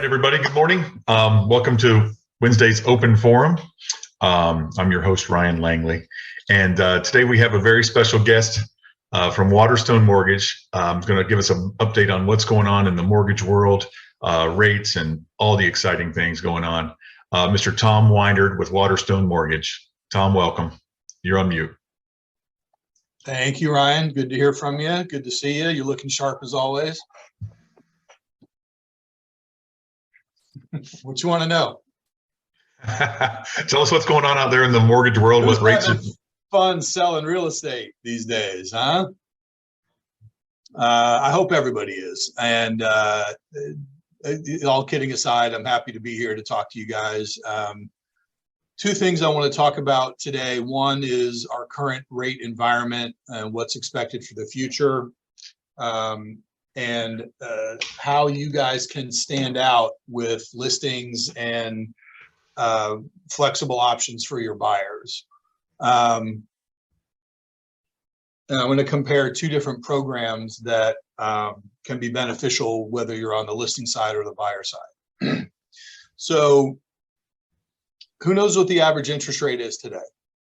right, everybody. Good morning. Welcome to Wednesday's Open Forum. I'm your host, Ryan Langley. And today we have a very special guest from Waterstone Mortgage. He's going to give us an update on what's going on in the mortgage world, rates, and all the exciting things going on. Mr. Tom Weinard with Waterstone Mortgage. Tom, welcome. You're on mute. Thank you, Ryan. Good to hear from you. Good to see you. You're looking sharp as always. What you want to know? Tell us what's going on out there in the mortgage world. Who's what rates are fun selling real estate these days, huh? I hope everybody is. And all kidding aside, I'm happy to be here to talk to you guys. Two things I want to talk about today. One is our current rate environment and what's expected for the future. And how you guys can stand out with listings and flexible options for your buyers. And I'm going to compare two different programs that can be beneficial whether you're on the listing side or the buyer side. So who knows what the average interest rate is today?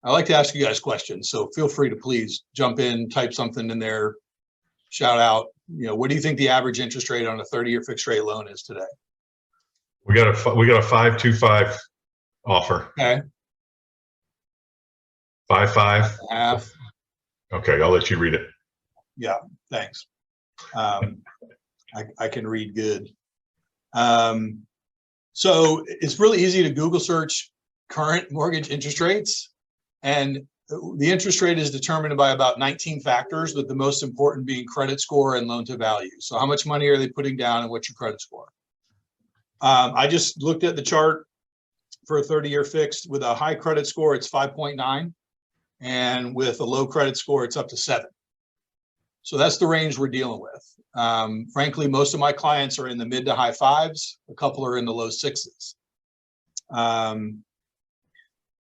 I like to ask you guys questions, so feel free to please jump in, type something in there, shout out. You know, what do you think the average interest rate on a 30-year fixed rate loan is today? We got a 5.25 offer. Okay. 5.5. Half. Okay, I'll let you read it. Yeah, thanks. I can read good. So it's really easy to Google search current mortgage interest rates, and the interest rate is determined by about 19 factors, with the most important being credit score and loan to value. So how much money are they putting down and what's your credit score? I just looked at the chart for a 30-year fixed. With a high credit score, it's 5.9. And with a low credit score, it's up to 7. So that's the range we're dealing with. Frankly, most of my clients are in the mid to high 5s. A couple are in the low 6s.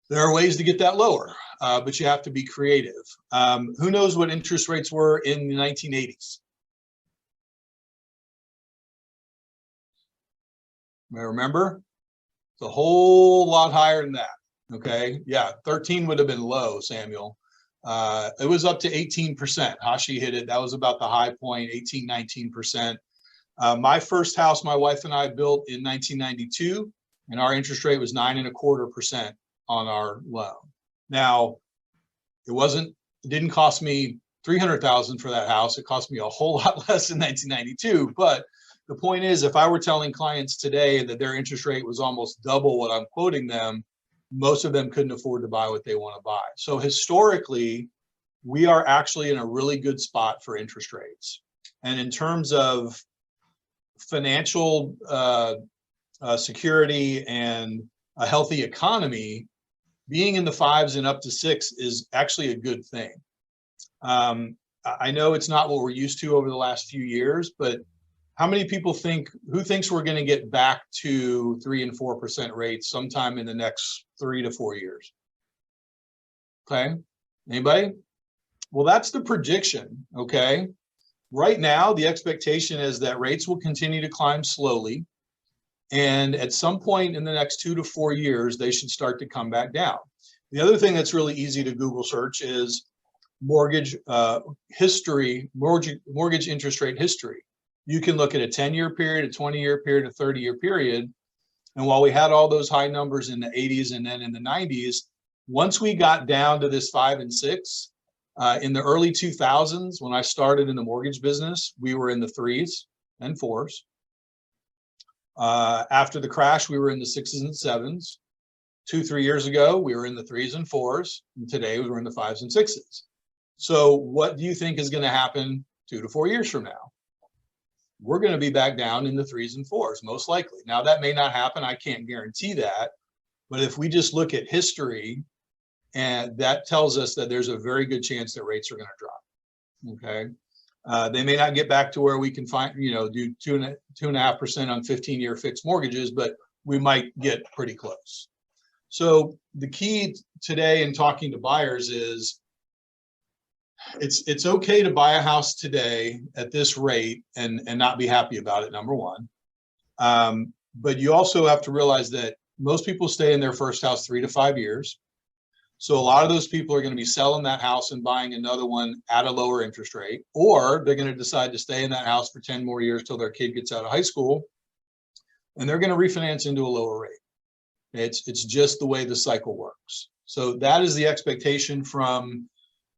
There are ways to get that lower, but you have to be creative. Who knows what interest rates were in the 1980s? I remember? It's a whole lot higher than that. Okay, yeah, 13 would have been low, Samuel. It was up to 18%. Hashi hit it. That was about the high point, 18, 19%. My first house, my wife and I built in 1992, and our interest rate was 9.25% on our loan. Now, it didn't cost me $300,000 for that house. It cost me a whole lot less in 1992. But the point is, if I were telling clients today that their interest rate was almost double what I'm quoting them, most of them couldn't afford to buy what they want to buy. So historically, we are actually in a really good spot for interest rates. And in terms of financial security and a healthy economy, being in the 5s and up to 6 is actually a good thing. I know it's not what we're used to over the last few years, but how many people who thinks we're going to get back to 3 and 4% rates sometime in the next 3 to 4 years? Okay, anybody? Well, that's the prediction. Okay, right now the expectation is that rates will continue to climb slowly, and at some point in the next 2 to 4 years, they should start to come back down. The other thing that's really easy to Google search is mortgage history, mortgage interest rate history. You can look at a 10-year period, a 20-year period, a 30-year period. And while we had all those high numbers in the 80s and then in the 90s, once we got down to this 5 and 6, in the early 2000s, when I started in the mortgage business, we were in the 3s and 4s. After the crash, we were in the 6s and 7s. 2-3 years ago, we were in the 3s and 4s. And today, we're in the 5s and 6s. So what do you think is going to happen 2 to 4 years from now? We're going to be back down in the 3s and 4s, most likely. Now, that may not happen. I can't guarantee that. But if we just look at history, and that tells us that there's a very good chance that rates are going to drop. Okay. They may not get back to where we can find, do 2.5% on 15-year fixed mortgages, but we might get pretty close. So the key today in talking to buyers is it's okay to buy a house today at this rate and not be happy about it, number one. But you also have to realize that most people stay in their first house 3 to 5 years. So a lot of those people are going to be selling that house and buying another one at a lower interest rate, or they're going to decide to stay in that house for 10 more years till their kid gets out of high school, and they're going to refinance into a lower rate. It's just the way the cycle works. So that is the expectation from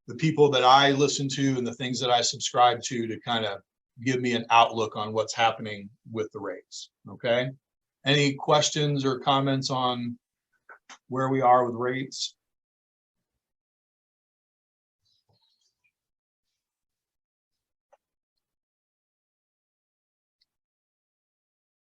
the people that I listen to and the things that I subscribe to kind of give me an outlook on what's happening with the rates. Okay. Any questions or comments on where we are with rates?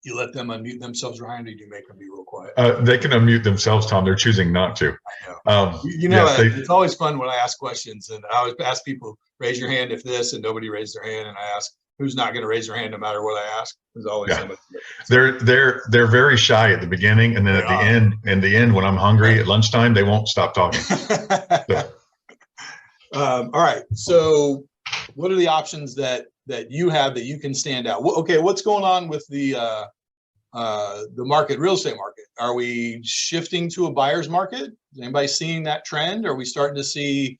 You let them unmute themselves, Ryan, or do you make them be real quiet? They can unmute themselves, Tom. They're choosing not to. I know. Yes, it's always fun when I ask questions, and I always ask people, raise your hand if this, and nobody raised their hand, and I ask, who's not going to raise their hand no matter what I ask? There's always somebody. They're very shy at the beginning, and then at the end, when I'm hungry at lunchtime, they won't stop talking. All right. So, what are the options that you have that you can stand out? Okay, what's going on with the market, real estate market? Are we shifting to a buyer's market? Is anybody seeing that trend? Are we starting to see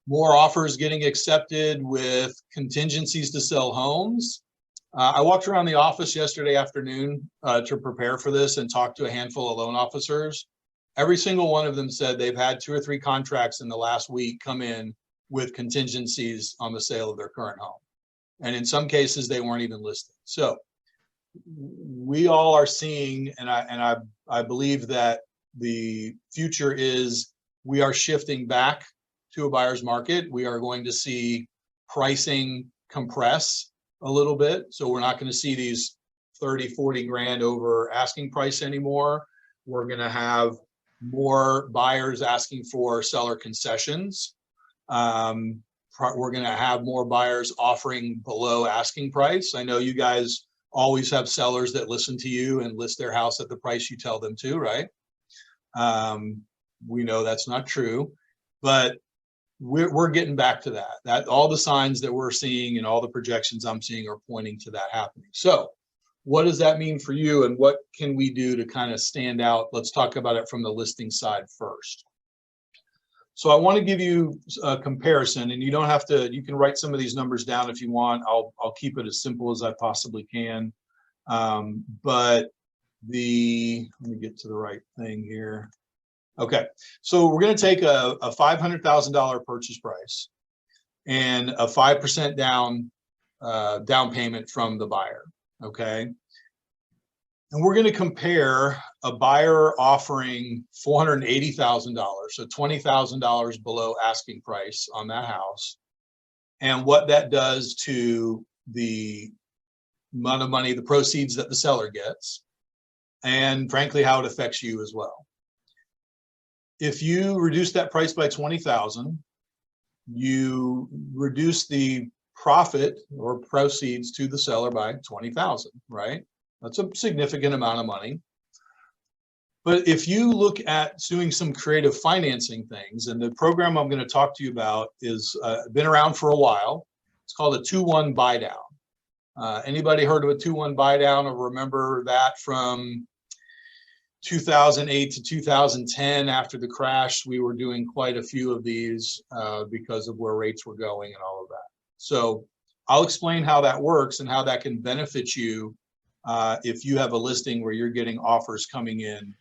more offers getting accepted with contingencies to sell homes? I walked around the office yesterday afternoon to prepare for this and talked to a handful of loan officers. Every single one of them said they've had 2 or 3 contracts in the last week come in with contingencies on the sale of their current home. And in some cases, they weren't even listed. So we all are seeing, and I believe that the future is we are shifting back to a buyer's market. We are going to see pricing compress a little bit. So we're not going to see these 30, 40 grand over asking price anymore. We're going to have more buyers asking for seller concessions. We're going to have more buyers offering below asking price. I know you guys always have sellers that listen to you and list their house at the price you tell them to, right? We know that's not true, but we're getting back to that. That all the signs that we're seeing and all the projections I'm seeing are pointing to that happening. So what does that mean for you, and what can we do to kind of stand out? Let's talk about it from the listing side first. So I want to give you a comparison, and you don't have to, you can write some of these numbers down if you want. I'll keep it as simple as I possibly can. But let me get to the right thing here. Okay, so we're going to take a $500,000 purchase price and a 5% down payment from the buyer. Okay. And we're going to compare a buyer offering $480,000, so $20,000 below asking price on that house, and what that does to the amount of money, the proceeds that the seller gets, and frankly, how it affects you as well. If you reduce that price by $20,000, you reduce the profit or proceeds to the seller by $20,000, right? That's a significant amount of money. But if you look at doing some creative financing things, and the program I'm going to talk to you about is been around for a while. It's called a 2-1 buy down. Anybody heard of a 2-1 buy down or remember that from 2008 to 2010 after the crash? We were doing quite a few of these because of where rates were going and all of that. So I'll explain how that works and how that can benefit you if you have a listing where you're getting offers coming in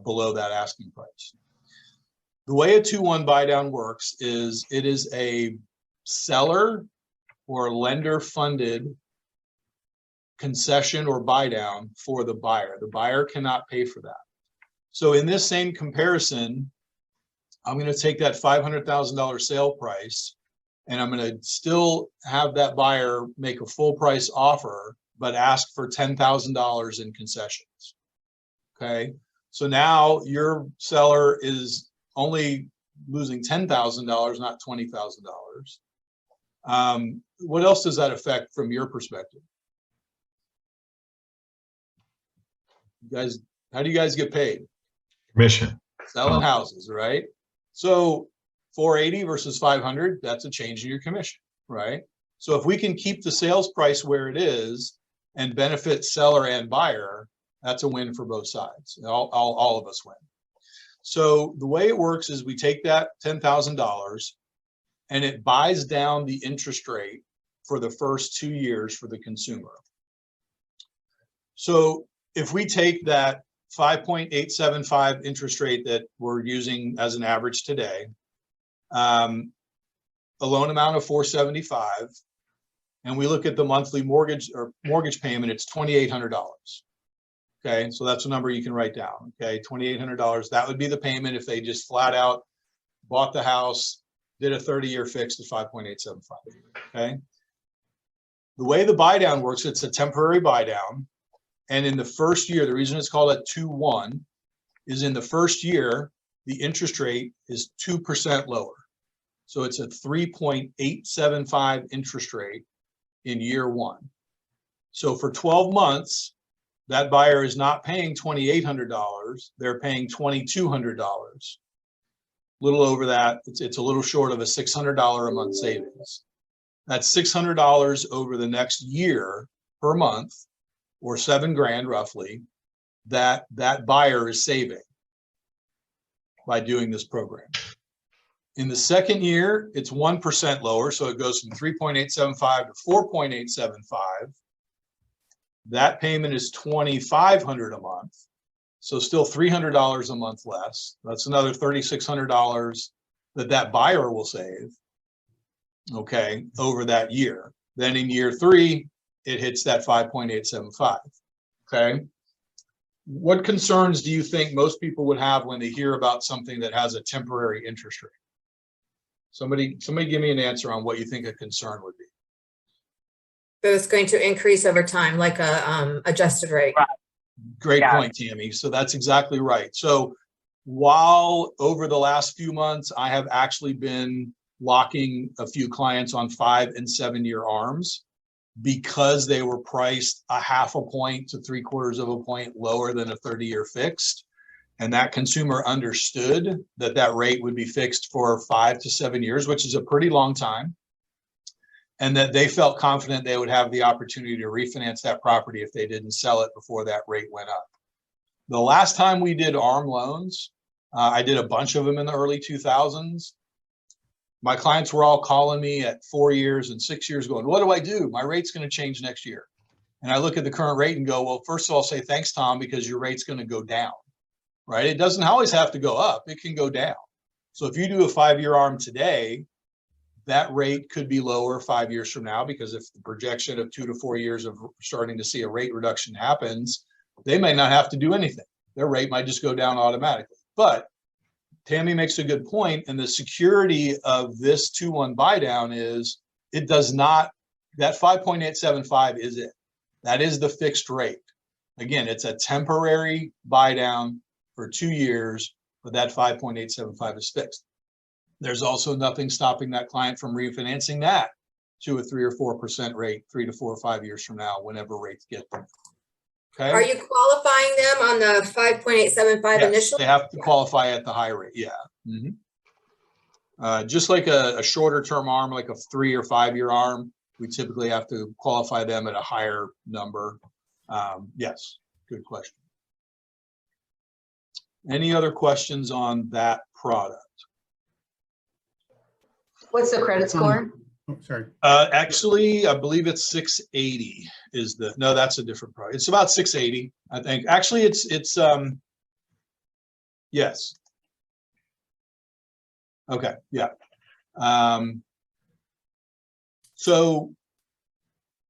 below that asking price. The way a 2-1 buy down works is it is a seller or lender funded concession or buy down for the buyer. The buyer cannot pay for that. So in this same comparison, I'm going to take that $500,000 sale price and I'm going to still have that buyer make a full price offer, but ask for $10,000 in concessions. Okay. So now your seller is only losing $10,000, not $20,000. What else does that affect from your perspective? You guys, how do you guys get paid? Commission. Selling houses, right? So 480 versus 500, that's a change in your commission, right? So if we can keep the sales price where it is and benefit seller and buyer, That's a win for both sides. All of us win. So the way it works is we take that $10,000 and it buys down the interest rate for the first 2 years for the consumer. So if we take that 5.875 interest rate that we're using as an average today, a loan amount of $475, and we look at the monthly mortgage payment, it's $2,800. Okay, so that's a number you can write down. Okay, $2,800. That would be the payment if they just flat out bought the house, did a 30-year fixed at 5.875. Okay, the way the buy down works, it's a temporary buy down, and in the first year, the reason it's called a 2-1 is in the first year the interest rate is 2% lower. So it's a 3.875 interest rate in year one. So for 12 months, that buyer is not paying $2,800, they're paying $2,200. A little over that, it's a little short of a $600 a month savings. That's $600 over the next year per month, or $7,000 roughly, that buyer is saving by doing this program. In the second year, it's 1% lower, so it goes from 3.875 to 4.875. That payment is $2,500 a month, so still $300 a month less. That's another $3,600 that buyer will save, okay, over that year. Then in year three, it hits that 5.875, okay? What concerns do you think most people would have when they hear about something that has a temporary interest rate? Somebody give me an answer on what you think a concern would be. That it's going to increase over time, like a adjusted rate. Right. Great point, Tammy. So that's exactly right. So while over the last few months, I have actually been locking a few clients on 5- and 7-year ARMs because they were priced a 0.5 point to 0.75 point lower than a 30-year fixed. And that consumer understood that that rate would be fixed for 5 to 7 years, which is a pretty long time. And that they felt confident they would have the opportunity to refinance that property if they didn't sell it before that rate went up. The last time we did ARM loans, I did a bunch of them in the early 2000s. My clients were all calling me at 4 years and 6 years going, what do I do? My rate's going to change next year. And I look at the current rate and go, well, first of all, say thanks, Tom, because your rate's going to go down, right? It doesn't always have to go up. It can go down. So if you do a 5-year ARM today, that rate could be lower 5 years from now, because if the projection of 2 to 4 years of starting to see a rate reduction happens, they may not have to do anything. Their rate might just go down automatically. But Tammy makes a good point, and the security of this 2-1 buy down is it does not, that 5.875 is it. That is the fixed rate. Again, it's a temporary buy down for 2 years, but that 5.875 is fixed. There's also nothing stopping that client from refinancing that to a 3 or 4% rate 3 to 4 or 5 years from now, whenever rates get there. Okay. Are you qualifying them on the 5.875 yes, initially? They have to qualify at the high rate. Yeah. Mm-hmm. Just like a shorter term ARM, like a 3 or 5 year ARM, we typically have to qualify them at a higher number. Yes, good question. Any other questions on that product? What's the credit score? Oh, sorry. Actually, I believe it's 680 is the, no, that's a different product. It's about 680, I think. Actually, it's yes. Okay, yeah. So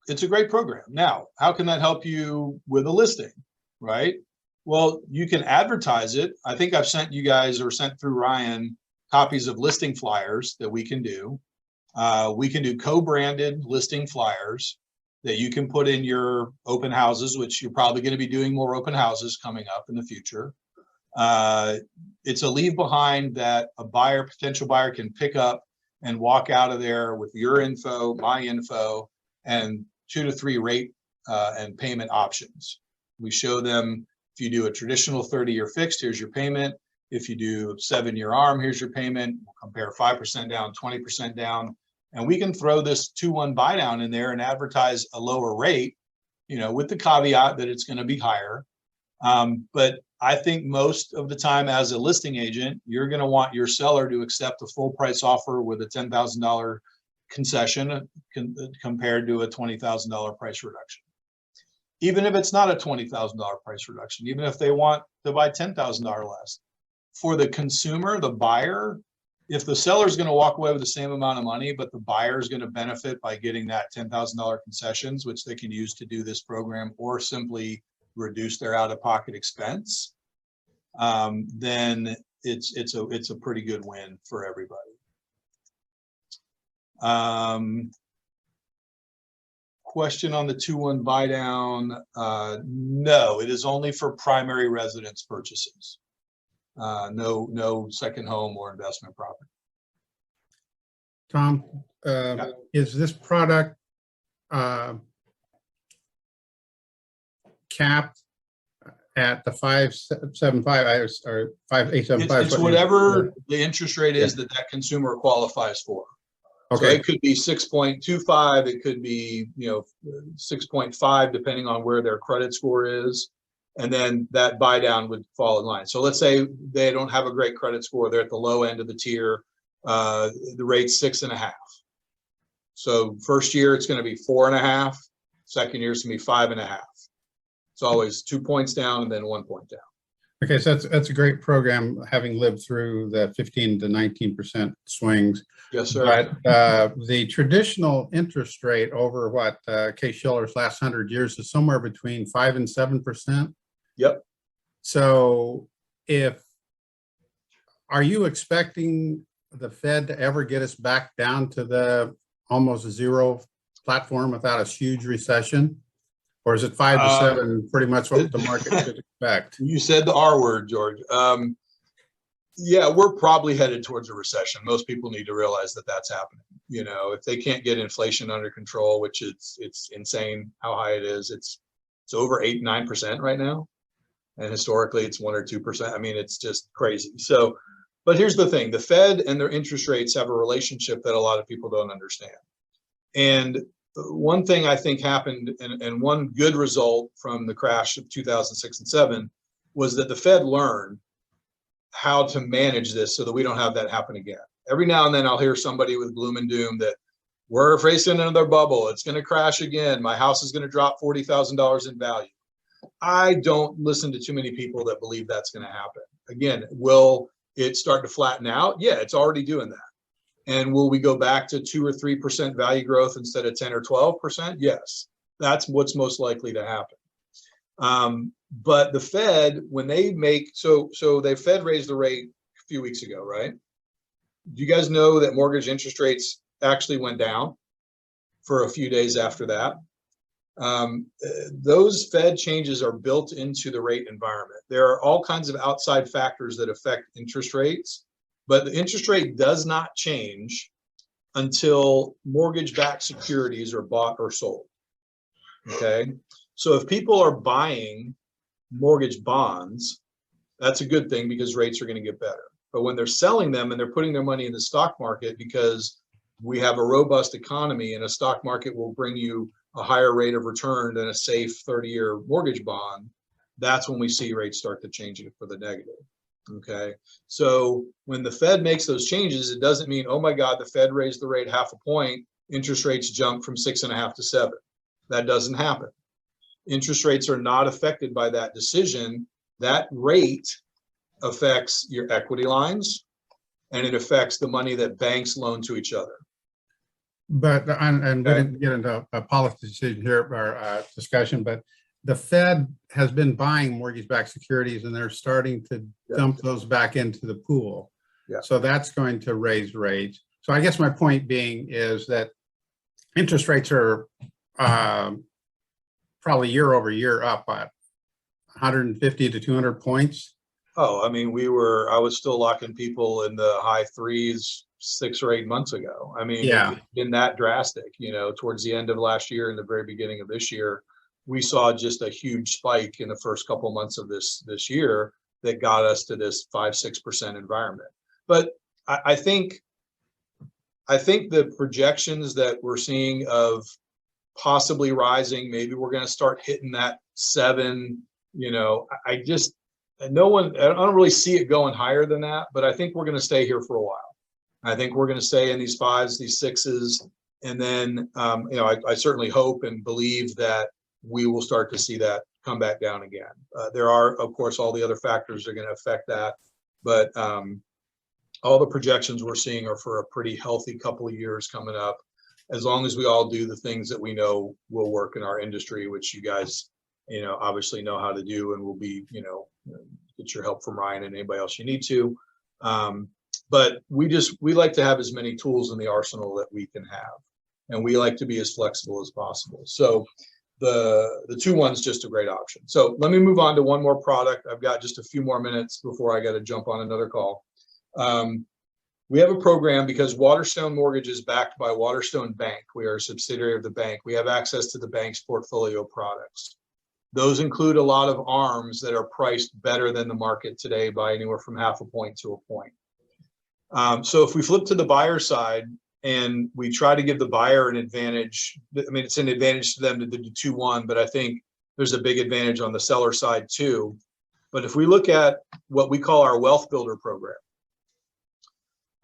it's a great program. Now, how can that help you with a listing, right? Well, you can advertise it. I think I've sent you guys, or sent through Ryan, copies of listing flyers that we can do. We can do co-branded listing flyers that you can put in your open houses, which you're probably going to be doing more open houses coming up in the future. It's a leave behind that a buyer, potential buyer, can pick up and walk out of there with your info, my info, and 2 to 3 rate and payment options. We show them, if you do a traditional 30-year fixed, here's your payment. If you do 7-year ARM, here's your payment. We'll compare 5% down, 20% down. And we can throw this 2-1 buy down in there and advertise a lower rate, you know, with the caveat that it's going to be higher. But I think most of the time as a listing agent, you're going to want your seller to accept a full price offer with a $10,000 concession compared to a $20,000 price reduction. Even if it's not a $20,000 price reduction, even if they want to buy $10,000 less. For the consumer, the buyer, if the seller is going to walk away with the same amount of money, but the buyer is going to benefit by getting that $10,000 concessions, which they can use to do this program or simply reduce their out-of-pocket expense, then it's a pretty good win for everybody. Question on the 2-1 buy down. No, it is only for primary residence purchases. No second home or investment property. Tom, is this product capped at the 575 or 5875? It's whatever the interest rate is that consumer qualifies for. Okay. So it could be 6.25, it could be 6.5, depending on where their credit score is, and then that buy down would fall in line. So let's say they don't have a great credit score, they're at the low end of the tier, the rate's 6.5. So first year it's going to be 4.5, second year it's going to be 5.5. It's always 2 points down and then 1 point down. Okay, so that's a great program, having lived through the 15 to 19% swings. Yes, sir. But the traditional interest rate over what Case-Shiller's last 100 years is somewhere between 5 and 7%. Yep. So are you expecting the Fed to ever get us back down to the almost zero platform without a huge recession? Or is it 5 to 7 pretty much what the market should expect? You said the R word, George. Yeah, we're probably headed towards a recession. Most people need to realize that that's happening. If they can't get inflation under control, which it's insane how high it is. It's over 8-9% right now, and historically it's 1 or 2%. I mean, it's just crazy. So, but here's the thing: the Fed and their interest rates have a relationship that a lot of people don't understand. And one thing I think happened, and one good result from the crash of 2006 and 7, was that the Fed learned how to manage this so that we don't have that happen again. Every now and then I'll hear somebody with gloom and doom that we're facing another bubble. It's going to crash again. My house is going to drop $40,000 in value. I don't listen to too many people that believe that's going to happen. Again, will it start to flatten out? Yeah, it's already doing that. And will we go back to 2 or 3% value growth instead of 10 or 12%? Yes, that's what's most likely to happen. But the Fed, when they the Fed raised the rate a few weeks ago, right? Do you guys know that mortgage interest rates actually went down for a few days after that? Those Fed changes are built into the rate environment. There are all kinds of outside factors that affect interest rates, but the interest rate does not change until mortgage-backed securities are bought or sold. Okay, so if people are buying mortgage bonds, that's a good thing because rates are going to get better. But when they're selling them and they're putting their money in the stock market, because we have a robust economy and a stock market will bring you a higher rate of return than a safe 30-year mortgage bond, that's when we see rates start to change for the negative. Okay, so when the Fed makes those changes, it doesn't mean, oh my God, the Fed raised the rate 0.5 point, interest rates jump from 6.5 to 7. That doesn't happen. Interest rates are not affected by that decision. That rate affects your equity lines, and it affects the money that banks loan to each other. But, and we didn't get into a policy decision here or discussion, but the Fed has been buying mortgage-backed securities and they're starting to dump those back into the pool. Yeah. So that's going to raise rates. So I guess my point being is that interest rates are probably year over year up at 150 to 200 points. Oh, I mean, I was still locking people in the high 3s 6 or 8 months ago. I mean, yeah, it's been that drastic, towards the end of last year and the very beginning of this year, we saw just a huge spike in the first couple months of this year that got us to this 5-6% environment. But I think the projections that we're seeing of possibly rising, maybe we're going to start hitting that 7 I just, no one, I don't really see it going higher than that, but I think we're going to stay here for a while. I think we're going to stay in these fives, these sixes. And then, I certainly hope and believe that we will start to see that come back down again. There are, of course, all the other factors that are going to affect that, but all the projections we're seeing are for a pretty healthy couple of years coming up, as long as we all do the things that we know will work in our industry, which you guys, obviously know how to do, and will be, get your help from Ryan and anybody else you need to. But we like to have as many tools in the arsenal that we can have, and we like to be as flexible as possible. So the 2-1's just a great option. So let me move on to one more product. I've got just a few more minutes before I got to jump on another call. We have a program because Waterstone Mortgage is backed by Waterstone Bank. We are a subsidiary of the bank. We have access to the bank's portfolio products. Those include a lot of ARMs that are priced better than the market today by anywhere from half a point to a point. So if we flip to the buyer side and we try to give the buyer an advantage, I mean, it's an advantage to them to do 2-1, but I think there's a big advantage on the seller side too. But if we look at what we call our Wealth Builder program,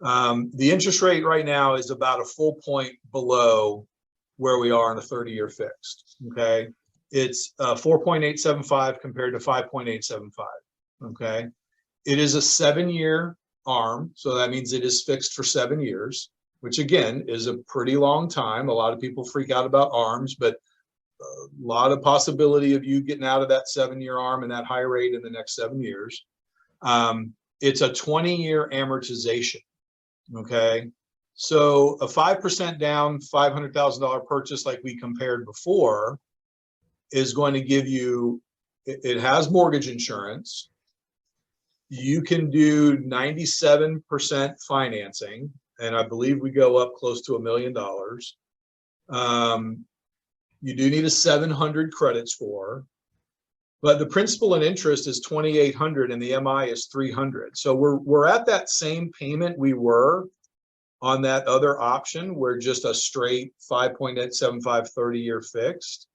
the interest rate right now is about a full point below where we are on a 30-year fixed. Okay. It's 4.875 compared to 5.875. Okay. It is a 7-year ARM. So that means it is fixed for 7 years, which again is a pretty long time. A lot of people freak out about ARMs, but a lot of possibility of you getting out of that 7-year ARM and that high rate in the next 7 years. It's a 20-year amortization. Okay. So a 5% down, $500,000 purchase like we compared before is going to give you, it has mortgage insurance. You can do 97% financing, and I believe we go up close to $1 million. You do need a 700 credit score, but the principal and interest is 2,800 and the MI is 300. So we're at that same payment we were on that other option, where just a straight 5.875 30-year fixed.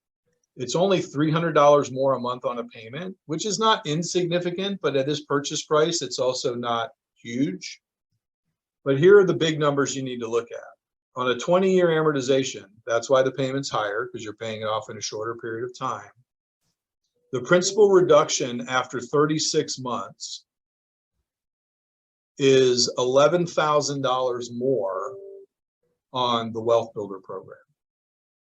It's only $300 more a month on a payment, which is not insignificant, but at this purchase price, it's also not huge. But here are the big numbers you need to look at. On a 20-year amortization, that's why the payment's higher, because you're paying it off in a shorter period of time. The principal reduction after 36 months is $11,000 more on the Wealth Builder program.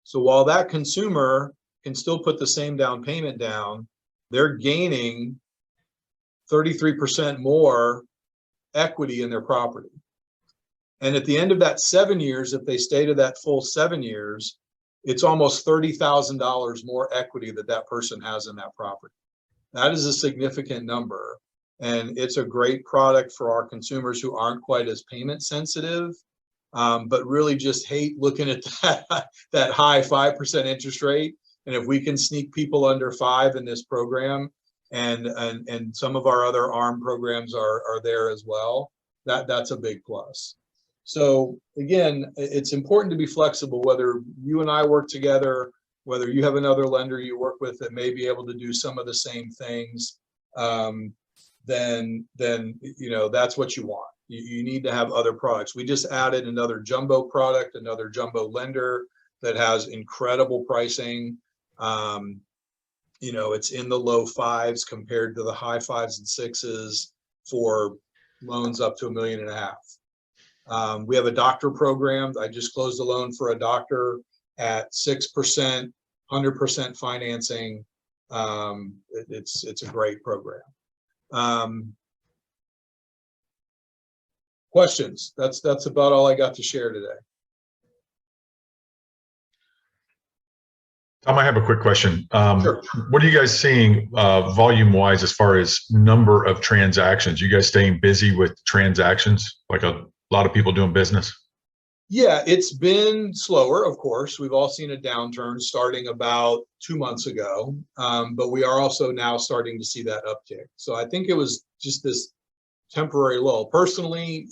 So while that consumer can still put the same down payment down, they're gaining 33% more equity in their property. And at the end of that 7 years, if they stay to that full 7 years, it's almost $30,000 more equity that person has in that property. That is a significant number. And it's a great product for our consumers who aren't quite as payment sensitive, but really just hate looking at that high 5% interest rate. And if we can sneak people under 5 in this program, and some of our other ARM programs are there as well, that's a big plus. So again, it's important to be flexible, whether you and I work together, whether you have another lender you work with that may be able to do some of the same things, then that's what you want. You need to have other products. We just added another jumbo product, another jumbo lender that has incredible pricing. It's in the low 5s compared to the high 5s and 6s for loans up to $1.5 million. We have a doctor program. I just closed a loan for a doctor at 6%, 100% financing. It's a great program. Questions? That's about all I got to share today. Tom, I have a quick question. Sure. What are you guys seeing volume-wise as far as number of transactions? You guys staying busy with transactions, like a lot of people doing business? Yeah, it's been slower, of course. We've all seen a downturn starting about 2 months ago, but we are also now starting to see that uptick. So I think it was just this temporary lull. Personally,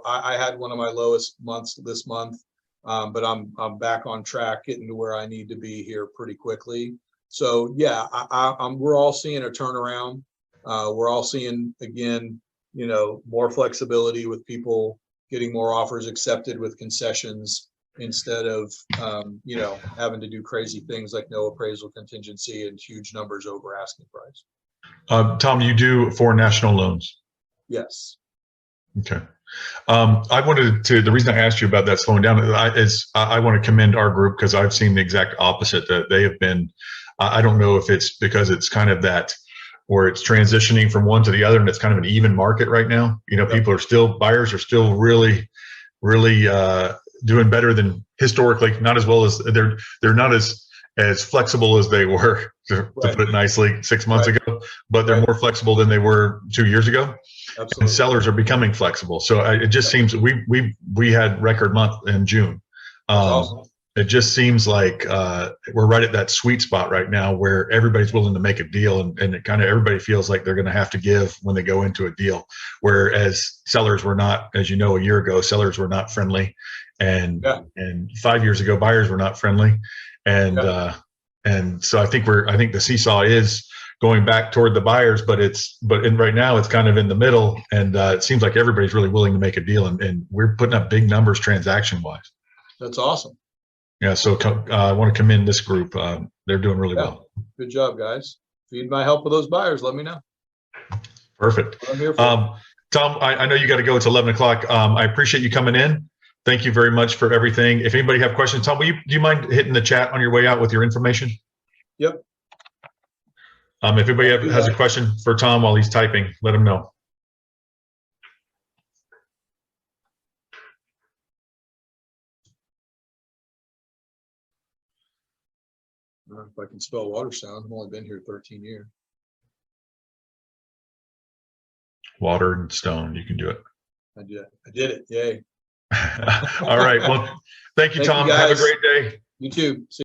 I had one of my lowest months this month. But I'm back on track, getting to where I need to be here pretty quickly. So yeah, we're all seeing a turnaround. We're all seeing, again, more flexibility with people getting more offers accepted with concessions instead of, having to do crazy things like no appraisal contingency and huge numbers over asking price. Tom, you do foreign national loans. Yes. Okay. The reason I asked you about that slowing down is I want to commend our group because I've seen the exact opposite, that they have been, I don't know if it's because it's kind of that where it's transitioning from one to the other and it's kind of an even market right now. Buyers are still really, really doing better than historically, not as well as they're not as flexible as they were, to put it nicely, 6 months ago, but they're more flexible than they were 2 years ago. Absolutely. And sellers are becoming flexible. So it just seems we had record month in June. Awesome. It just seems like we're right at that sweet spot right now where everybody's willing to make a deal, and it kind of everybody feels like they're going to have to give when they go into a deal. Whereas sellers were not, as you know, a year ago, sellers were not friendly, and 5 years ago, buyers were not friendly, and so I think the seesaw is going back toward the buyers, but right now it's kind of in the middle, and it seems like everybody's really willing to make a deal, and we're putting up big numbers transaction wise. That's awesome. Yeah, so I want to commend this group. They're doing really well. Good job, guys. If you need my help with those buyers, let me know. Perfect. I'm here for Tom, I know you got to go. It's 11 o'clock. I appreciate you coming in. Thank you very much for everything. If anybody have questions, Tom, do you mind hitting the chat on your way out with your information? Yep. If anybody has a question for Tom while he's typing, let him know. If I can spell Waterstone, I've only been here 13 years. Water and stone, you can do it. I did it. Yay. All right. Well, thank you, Tom. Have a great day. You too. See